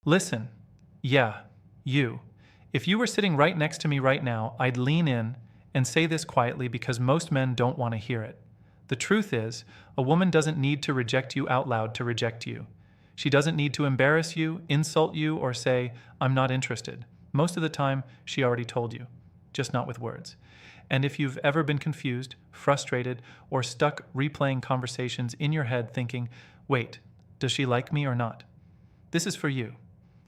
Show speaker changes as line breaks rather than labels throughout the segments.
Listen, yeah, you. If you were sitting right next to me right now, I'd lean in and say this quietly because most men don't want to hear it. The truth is, a woman doesn't need to reject you out loud to reject you. She doesn't need to embarrass you, insult you, or say, I'm not interested. Most of the time, she already told you, just not with words. And if you've ever been confused, frustrated, or stuck replaying conversations in your head thinking, wait, does she like me or not? This is for you.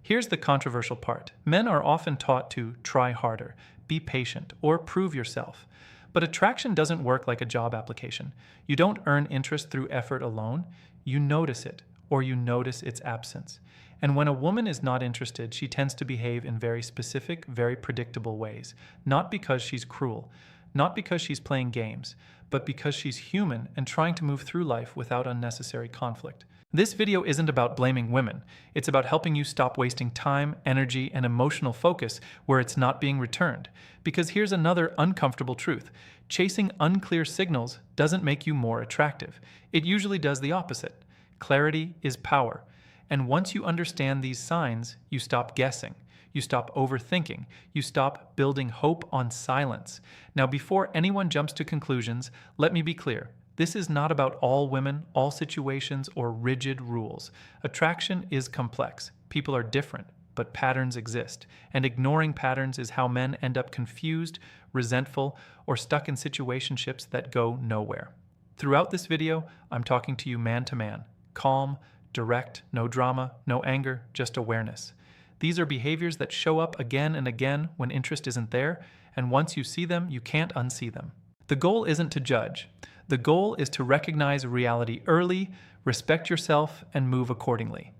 Here's the controversial part. Men are often taught to try harder, be patient, or prove yourself. But attraction doesn't work like a job application. You don't earn interest through effort alone. You notice it, or you notice its absence. And when a woman is not interested, she tends to behave in very specific, very predictable ways. Not because she's cruel, not because she's playing games, but because she's human and trying to move through life without unnecessary conflict. This video isn't about blaming women. It's about helping you stop wasting time, energy, and emotional focus where it's not being returned. Because here's another uncomfortable truth. Chasing unclear signals doesn't make you more attractive. It usually does the opposite. Clarity is power. And once you understand these signs, you stop guessing. You stop overthinking. You stop building hope on silence. Now, before anyone jumps to conclusions, let me be clear. This is not about all women, all situations, or rigid rules. Attraction is complex. People are different, but patterns exist. And ignoring patterns is how men end up confused, resentful, or stuck in situationships that go nowhere. Throughout this video, I'm talking to you man to man. Calm, direct, no drama, no anger, just awareness. These are behaviors that show up again and again when interest isn't there, and once you see them, you can't unsee them. The goal isn't to judge. The goal is to recognize reality early, respect yourself, and move accordingly.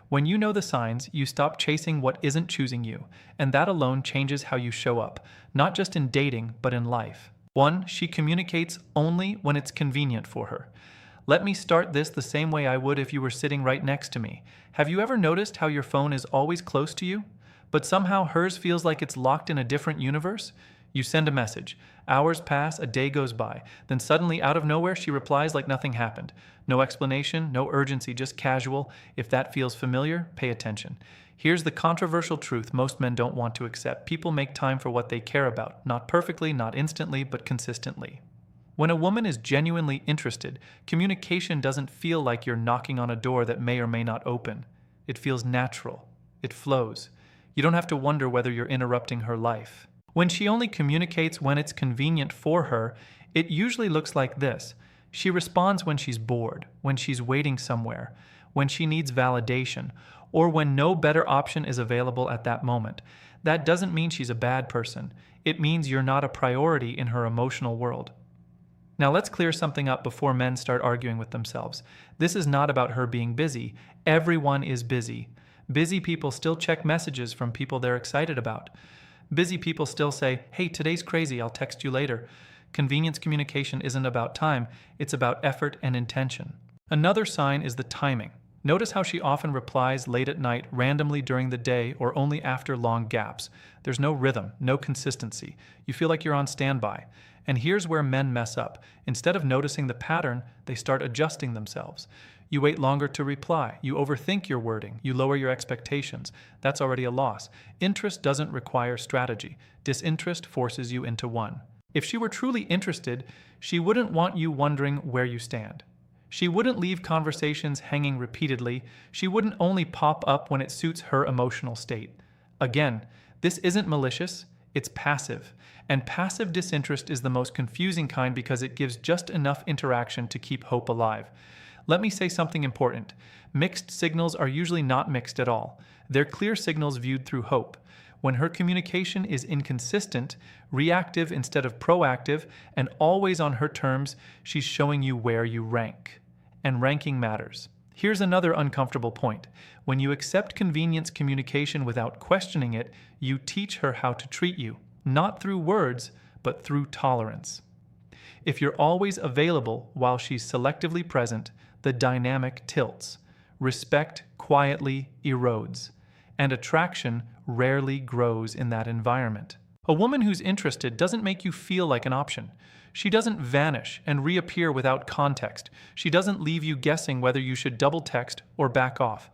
When you know the signs, you stop chasing what isn't choosing you, and that alone changes how you show up, not just in dating, but in life. 1. She communicates only when it's convenient for her. Let me start this the same way I would if you were sitting right next to me. Have you ever noticed how your phone is always close to you, but somehow hers feels like it's locked in a different universe? You send a message. Hours pass, a day goes by. Then suddenly, out of nowhere, she replies like nothing happened. No explanation, no urgency, just casual. If that feels familiar, pay attention. Here's the controversial truth most men don't want to accept. People make time for what they care about. Not perfectly, not instantly, but consistently. When a woman is genuinely interested, communication doesn't feel like you're knocking on a door that may or may not open. It feels natural. It flows. You don't have to wonder whether you're interrupting her life. When she only communicates when it's convenient for her, it usually looks like this. She responds when she's bored, when she's waiting somewhere, when she needs validation, or when no better option is available at that moment. That doesn't mean she's a bad person. It means you're not a priority in her emotional world. Now let's clear something up before men start arguing with themselves. This is not about her being busy. Everyone is busy. Busy people still check messages from people they're excited about. Busy people still say, hey, today's crazy, I'll text you later. Convenience communication isn't about time, it's about effort and intention. Another sign is the timing. Notice how she often replies late at night, randomly during the day, or only after long gaps. There's no rhythm, no consistency. You feel like you're on standby. And here's where men mess up. Instead of noticing the pattern, they start adjusting themselves. You wait longer to reply. You overthink your wording. You lower your expectations. That's already a loss. Interest doesn't require strategy. Disinterest forces you into one. If she were truly interested, she wouldn't want you wondering where you stand. She wouldn't leave conversations hanging repeatedly. She wouldn't only pop up when it suits her emotional state. Again, this isn't malicious. It's passive. And passive disinterest is the most confusing kind because it gives just enough interaction to keep hope alive. Let me say something important. Mixed signals are usually not mixed at all. They're clear signals viewed through hope. When her communication is inconsistent, reactive instead of proactive, and always on her terms, she's showing you where you rank. And ranking matters. Here's another uncomfortable point. When you accept convenience communication without questioning it, you teach her how to treat you, not through words, but through tolerance. If you're always available while she's selectively present, the dynamic tilts. Respect quietly erodes, and attraction rarely grows in that environment. A woman who's interested doesn't make you feel like an option. She doesn't vanish and reappear without context. She doesn't leave you guessing whether you should double text or back off.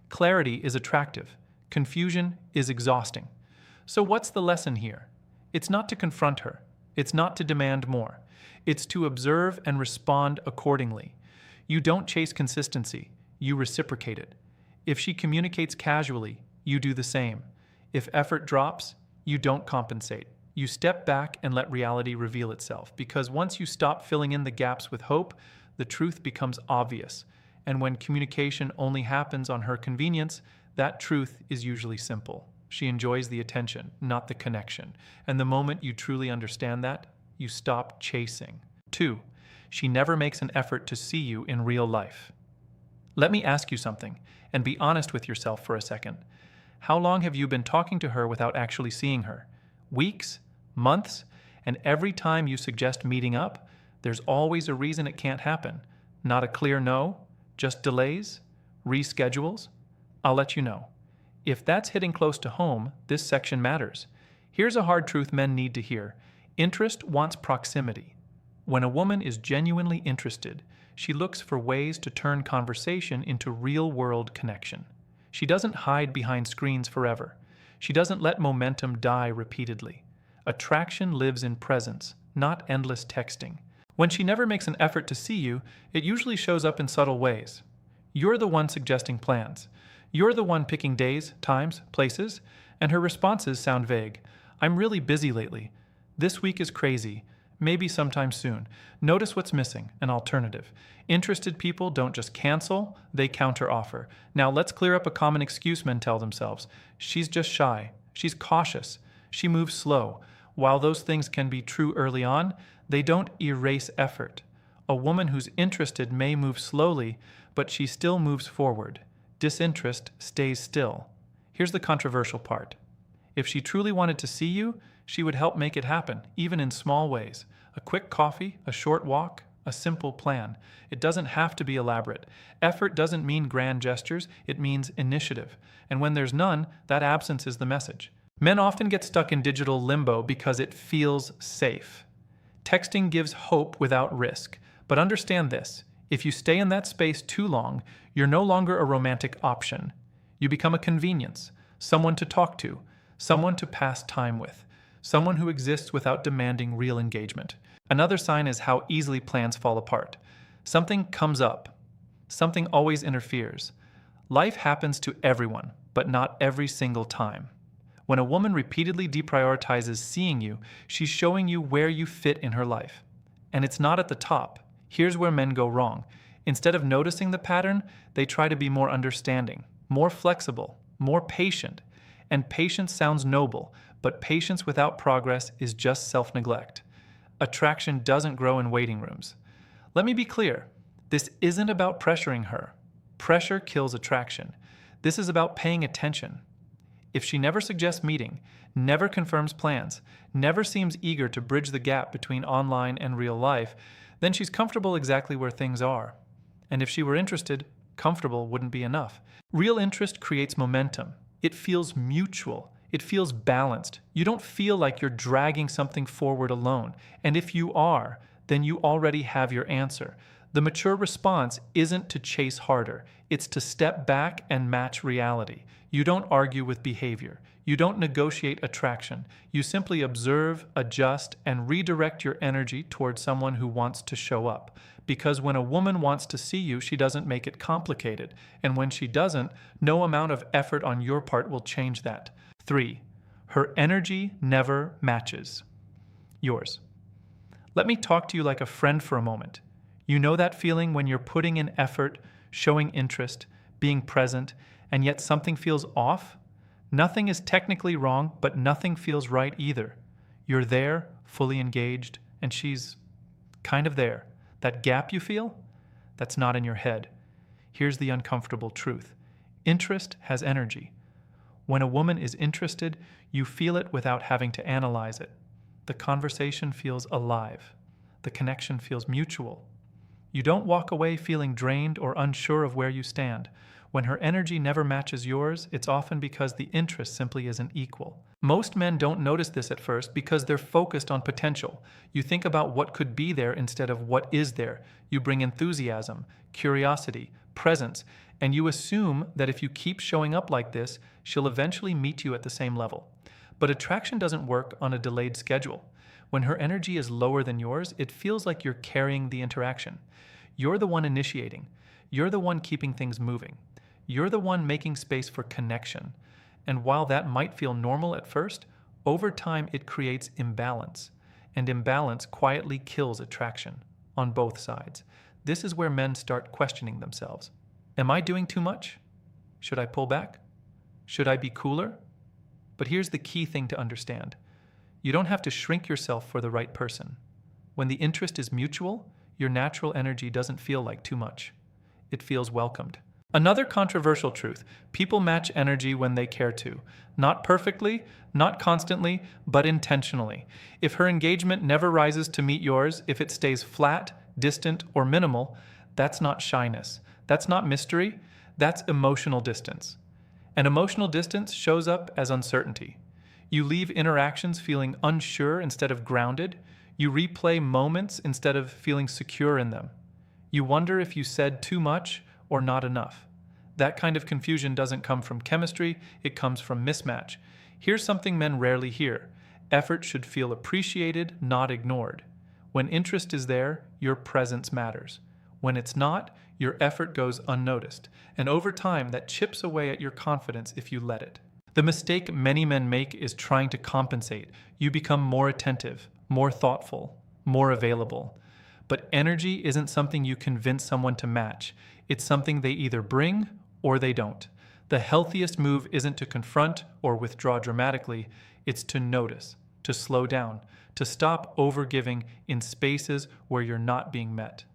Clarity is attractive. Confusion is exhausting. So what's the lesson here? It's not to confront her. It's not to demand more. It's to observe and respond accordingly. You don't chase consistency, you reciprocate it. If she communicates casually, you do the same. If effort drops, you don't compensate. You step back and let reality reveal itself, because once you stop filling in the gaps with hope, the truth becomes obvious. And when communication only happens on her convenience, that truth is usually simple. She enjoys the attention, not the connection. And the moment you truly understand that, you stop chasing. 2. She never makes an effort to see you in real life. Let me ask you something, and be honest with yourself for a second. How long have you been talking to her without actually seeing her? Weeks? Months? And every time you suggest meeting up, there's always a reason it can't happen. Not a clear no, just delays, reschedules. I'll let you know. If that's hitting close to home, this section matters. Here's a hard truth men need to hear. Interest wants proximity. When a woman is genuinely interested, she looks for ways to turn conversation into real-world connection. She doesn't hide behind screens forever. She doesn't let momentum die repeatedly. Attraction lives in presence, not endless texting. When she never makes an effort to see you, it usually shows up in subtle ways. You're the one suggesting plans. You're the one picking days, times, places, and her responses sound vague. I'm really busy lately. This week is crazy. Maybe sometime soon. Notice what's missing, an alternative. Interested people don't just cancel, they counteroffer. Now let's clear up a common excuse men tell themselves. She's just shy. She's cautious. She moves slow. While those things can be true early on, they don't erase effort. A woman who's interested may move slowly, but she still moves forward. Disinterest stays still. Here's the controversial part. If she truly wanted to see you, she would help make it happen, even in small ways. A quick coffee, a short walk, a simple plan. It doesn't have to be elaborate. Effort doesn't mean grand gestures, it means initiative. And when there's none, that absence is the message. Men often get stuck in digital limbo because it feels safe. Texting gives hope without risk. But understand this, if you stay in that space too long, you're no longer a romantic option. You become a convenience, someone to talk to, someone to pass time with, someone who exists without demanding real engagement. Another sign is how easily plans fall apart. Something comes up. Something always interferes. Life happens to everyone, but not every single time. When a woman repeatedly deprioritizes seeing you, she's showing you where you fit in her life. And it's not at the top. Here's where men go wrong. Instead of noticing the pattern, they try to be more understanding, more flexible, more patient. And patience sounds noble, but patience without progress is just self-neglect. Attraction doesn't grow in waiting rooms. Let me be clear. This isn't about pressuring her. Pressure kills attraction. This is about paying attention. If she never suggests meeting, never confirms plans, never seems eager to bridge the gap between online and real life, then she's comfortable exactly where things are. And if she were interested, comfortable wouldn't be enough. Real interest creates momentum. It feels mutual. It feels balanced. You don't feel like you're dragging something forward alone. And if you are, then you already have your answer. The mature response isn't to chase harder. It's to step back and match reality. You don't argue with behavior. You don't negotiate attraction. You simply observe, adjust, and redirect your energy towards someone who wants to show up. Because when a woman wants to see you, she doesn't make it complicated. And when she doesn't, no amount of effort on your part will change that. 3. Her energy never matches yours. Let me talk to you like a friend for a moment. You know that feeling when you're putting in effort, showing interest, being present, and yet something feels off? Nothing is technically wrong, but nothing feels right either. You're there, fully engaged, and she's kind of there. That gap you feel? That's not in your head. Here's the uncomfortable truth. Interest has energy. When a woman is interested, you feel it without having to analyze it. The conversation feels alive. The connection feels mutual. You don't walk away feeling drained or unsure of where you stand. When her energy never matches yours, it's often because the interest simply isn't equal. Most men don't notice this at first because they're focused on potential. You think about what could be there instead of what is there. You bring enthusiasm, curiosity, presence, And you assume that if you keep showing up like this, she'll eventually meet you at the same level. But attraction doesn't work on a delayed schedule. When her energy is lower than yours, it feels like you're carrying the interaction. You're the one initiating. You're the one keeping things moving. You're the one making space for connection. And while that might feel normal at first, over time it creates imbalance. And imbalance quietly kills attraction on both sides. This is where men start questioning themselves. Am I doing too much? Should I pull back? Should I be cooler? But here's the key thing to understand. You don't have to shrink yourself for the right person. When the interest is mutual, your natural energy doesn't feel like too much. It feels welcomed. Another controversial truth: people match energy when they care to. Not perfectly, not constantly, but intentionally. If her engagement never rises to meet yours, if it stays flat, distant, or minimal, that's not shyness. That's not mystery. That's emotional distance. And emotional distance shows up as uncertainty. You leave interactions feeling unsure instead of grounded. You replay moments instead of feeling secure in them. You wonder if you said too much or not enough. That kind of confusion doesn't come from chemistry, it comes from mismatch. Here's something men rarely hear. Effort should feel appreciated, not ignored. When interest is there, your presence matters. When it's not, your effort goes unnoticed. And over time, that chips away at your confidence if you let it. The mistake many men make is trying to compensate. You become more attentive, more thoughtful, more available. But energy isn't something you convince someone to match. It's something they either bring or they don't. The healthiest move isn't to confront or withdraw dramatically. It's to notice, to slow down, to stop overgiving in spaces where you're not being met.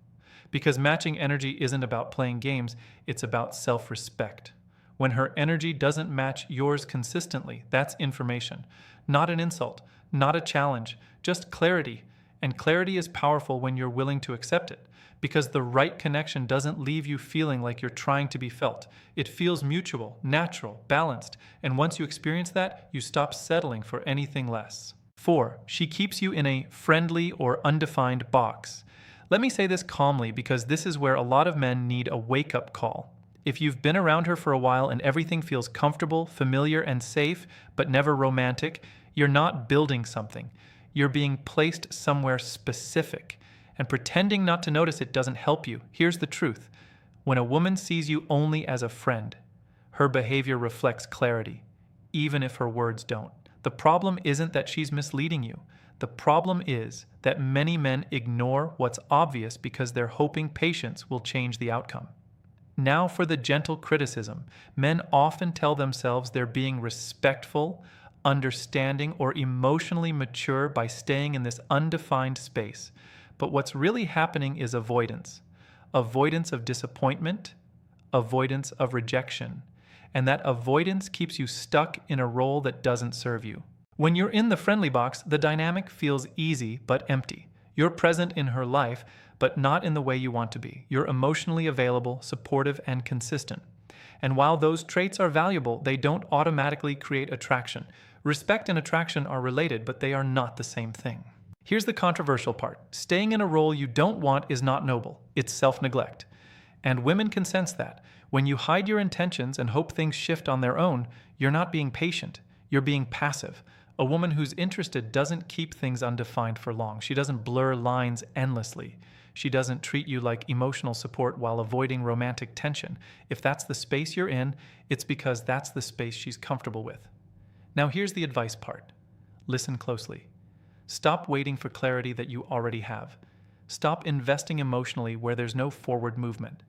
Because matching energy isn't about playing games, it's about self-respect. When her energy doesn't match yours consistently, that's information. Not an insult, not a challenge, just clarity. And clarity is powerful when you're willing to accept it, because the right connection doesn't leave you feeling like you're trying to be felt. It feels mutual, natural, balanced, and once you experience that, you stop settling for anything less. 4. She keeps you in a friendly or undefined box. Let me say this calmly because this is where a lot of men need a wake-up call. If you've been around her for a while and everything feels comfortable, familiar, and safe, but never romantic, you're not building something. You're being placed somewhere specific. And pretending not to notice it doesn't help you. Here's the truth. When a woman sees you only as a friend, her behavior reflects clarity, even if her words don't. The problem isn't that she's misleading you. The problem is that many men ignore what's obvious because they're hoping patience will change the outcome. Now for the gentle criticism. Men often tell themselves they're being respectful, understanding, or emotionally mature by staying in this undefined space. But what's really happening is avoidance. Avoidance of disappointment, avoidance of rejection. And that avoidance keeps you stuck in a role that doesn't serve you. When you're in the friendly box, the dynamic feels easy but empty. You're present in her life, but not in the way you want to be. You're emotionally available, supportive, and consistent. And while those traits are valuable, they don't automatically create attraction. Respect and attraction are related, but they are not the same thing. Here's the controversial part. Staying in a role you don't want is not noble. It's self-neglect. And women can sense that. When you hide your intentions and hope things shift on their own, you're not being patient. You're being passive. A woman who's interested doesn't keep things undefined for long. She doesn't blur lines endlessly. She doesn't treat you like emotional support while avoiding romantic tension. If that's the space you're in, it's because that's the space she's comfortable with. Now here's the advice part. Listen closely. Stop waiting for clarity that you already have. Stop investing emotionally where there's no forward movement.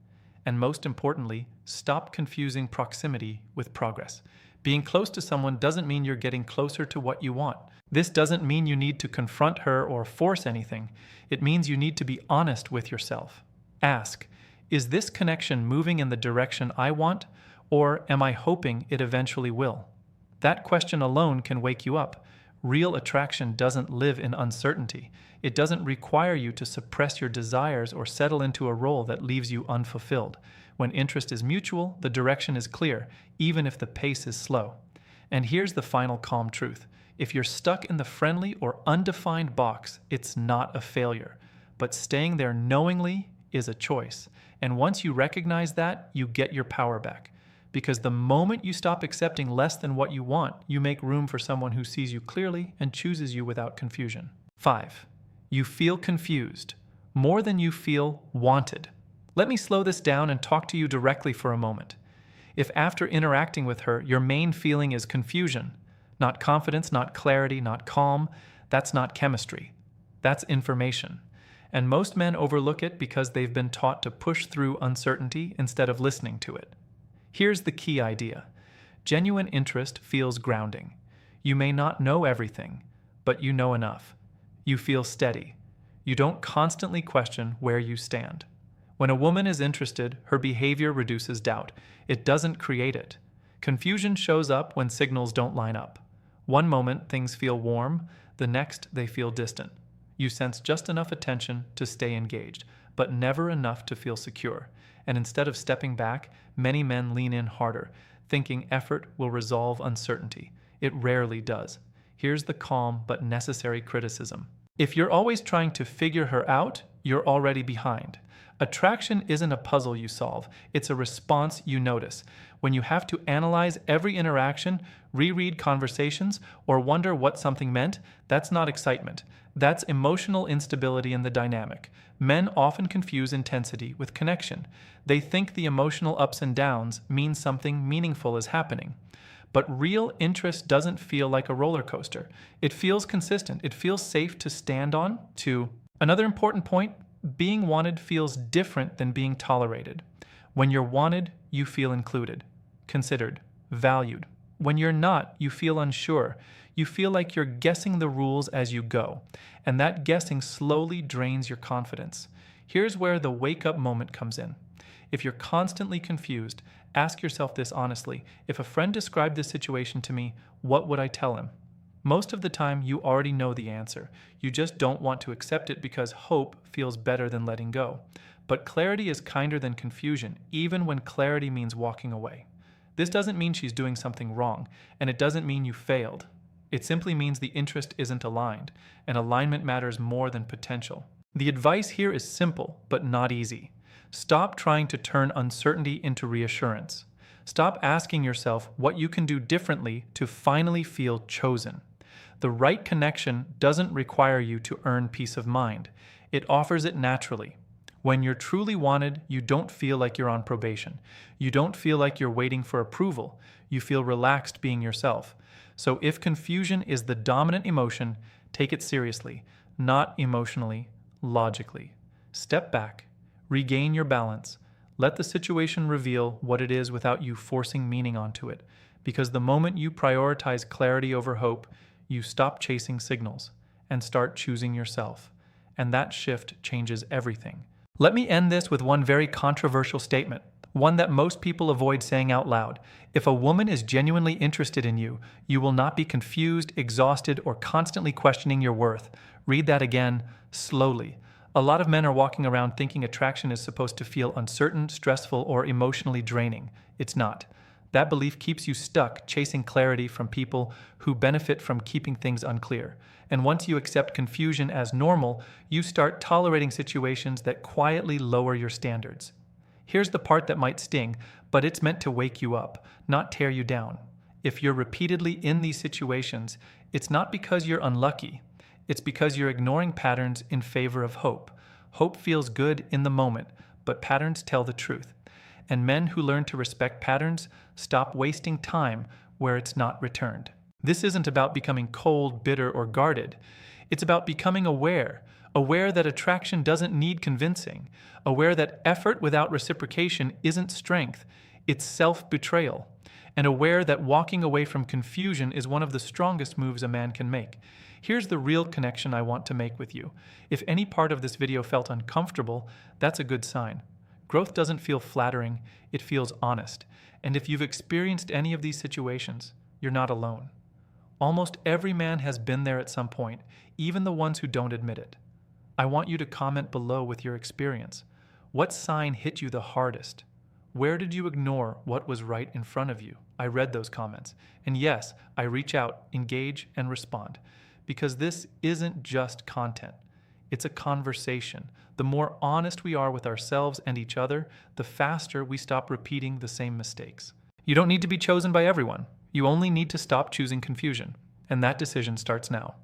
And most importantly, stop confusing proximity with progress. Being close to someone doesn't mean you're getting closer to what you want. This doesn't mean you need to confront her or force anything. It means you need to be honest with yourself. Ask, is this connection moving in the direction I want, or am I hoping it eventually will? That question alone can wake you up. Real attraction doesn't live in uncertainty. It doesn't require you to suppress your desires or settle into a role that leaves you unfulfilled. When interest is mutual, the direction is clear, even if the pace is slow. And here's the final calm truth. If you're stuck in the friendly or undefined box, it's not a failure. But staying there knowingly is a choice. And once you recognize that, you get your power back. Because the moment you stop accepting less than what you want, you make room for someone who sees you clearly and chooses you without confusion. 5. You feel confused more than you feel wanted. Let me slow this down and talk to you directly for a moment. If after interacting with her, your main feeling is confusion, not confidence, not clarity, not calm, that's not chemistry. That's information. And most men overlook it because they've been taught to push through uncertainty instead of listening to it. Here's the key idea. Genuine interest feels grounding. You may not know everything, but you know enough. You feel steady. You don't constantly question where you stand. When a woman is interested, her behavior reduces doubt. It doesn't create it. Confusion shows up when signals don't line up. One moment things feel warm, the next they feel distant. You sense just enough attention to stay engaged, but never enough to feel secure. And instead of stepping back, many men lean in harder, thinking effort will resolve uncertainty. It rarely does. Here's the calm but necessary criticism. If you're always trying to figure her out, you're already behind. Attraction isn't a puzzle you solve, it's a response you notice. When you have to analyze every interaction, reread conversations, or wonder what something meant, that's not excitement. That's emotional instability in the dynamic. Men often confuse intensity with connection. They think the emotional ups and downs mean something meaningful is happening. But real interest doesn't feel like a roller coaster. It feels consistent. It feels safe to stand on. Another important point, being wanted feels different than being tolerated. When you're wanted, you feel included, considered, valued. When you're not, you feel unsure. You feel like you're guessing the rules as you go, and that guessing slowly drains your confidence. Here's where the wake-up moment comes in. If you're constantly confused, ask yourself this honestly. If a friend described this situation to me, what would I tell him? Most of the time, you already know the answer. You just don't want to accept it because hope feels better than letting go. But clarity is kinder than confusion, even when clarity means walking away. This doesn't mean she's doing something wrong, and it doesn't mean you failed. It simply means the interest isn't aligned, and alignment matters more than potential. The advice here is simple, but not easy. Stop trying to turn uncertainty into reassurance. Stop asking yourself what you can do differently to finally feel chosen. The right connection doesn't require you to earn peace of mind. It offers it naturally. When you're truly wanted, you don't feel like you're on probation. You don't feel like you're waiting for approval. You feel relaxed being yourself. So if confusion is the dominant emotion, take it seriously, not emotionally, logically. Step back, regain your balance. Let the situation reveal what it is without you forcing meaning onto it. Because the moment you prioritize clarity over hope, you stop chasing signals and start choosing yourself. And that shift changes everything. Let me end this with one very controversial statement, one that most people avoid saying out loud. If a woman is genuinely interested in you, you will not be confused, exhausted, or constantly questioning your worth. Read that again, slowly. A lot of men are walking around thinking attraction is supposed to feel uncertain, stressful, or emotionally draining. It's not. That belief keeps you stuck chasing clarity from people who benefit from keeping things unclear. And once you accept confusion as normal, you start tolerating situations that quietly lower your standards. Here's the part that might sting, but it's meant to wake you up, not tear you down. If you're repeatedly in these situations, it's not because you're unlucky. It's because you're ignoring patterns in favor of hope. Hope feels good in the moment, but patterns tell the truth. And men who learn to respect patterns stop wasting time where it's not returned. This isn't about becoming cold, bitter, or guarded. It's about becoming aware that attraction doesn't need convincing, aware that effort without reciprocation isn't strength, it's self-betrayal, and aware that walking away from confusion is one of the strongest moves a man can make. Here's the real connection I want to make with you. If any part of this video felt uncomfortable, that's a good sign. Growth doesn't feel flattering, it feels honest. And if you've experienced any of these situations, you're not alone. Almost every man has been there at some point, even the ones who don't admit it. I want you to comment below with your experience. What sign hit you the hardest? Where did you ignore what was right in front of you? I read those comments. And yes, I reach out, engage, and respond. Because this isn't just content. It's a conversation. The more honest we are with ourselves and each other, the faster we stop repeating the same mistakes. You don't need to be chosen by everyone. You only need to stop choosing confusion. And that decision starts now.